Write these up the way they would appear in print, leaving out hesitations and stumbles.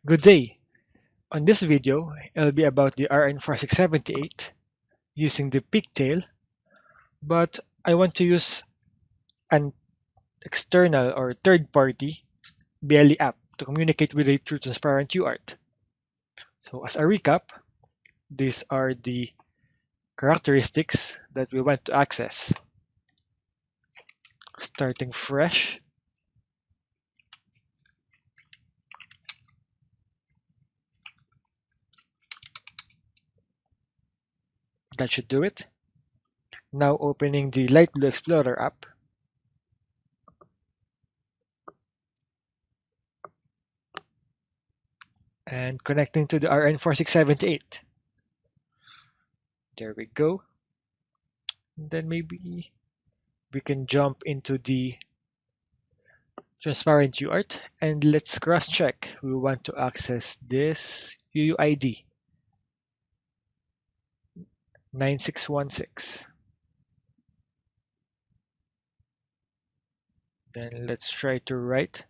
Good day! On this video, it'll be about the RN4678 using the pigtail, but I want to use an external or third-party BLE app to communicate with a true transparent UART. So as a recap, these are the characteristics that we want to access. Starting fresh, that should do it. Now opening the Lightblue Explorer app. And connecting to the RN4678. There we go. And then maybe we can jump into the transparent UART and let's cross check. We want to access this UUID 9616. Then let's try to write.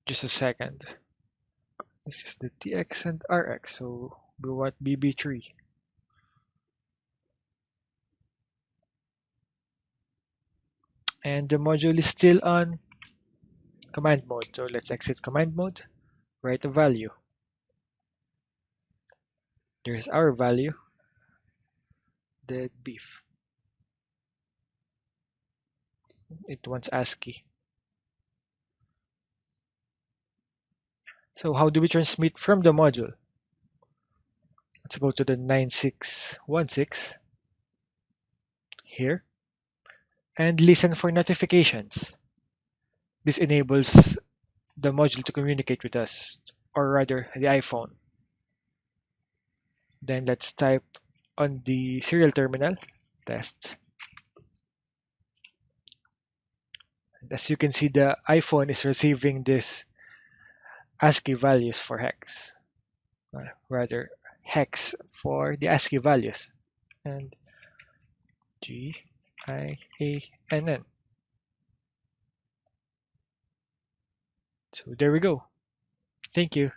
Just a second. This is the TX and RX, so we want BB3. And the module is still on command mode, so let's exit command mode, write a value. There's our value, dead beef. It wants ASCII. So how do we transmit from the module? Let's go to the 9616 here and listen for notifications. This enables the module to communicate with us, or rather the iPhone. Then let's type on the serial terminal, test. And as you can see, the iPhone is receiving this ASCII values for hex, rather hex for the ASCII values, and GIANN. So there we go. Thank you.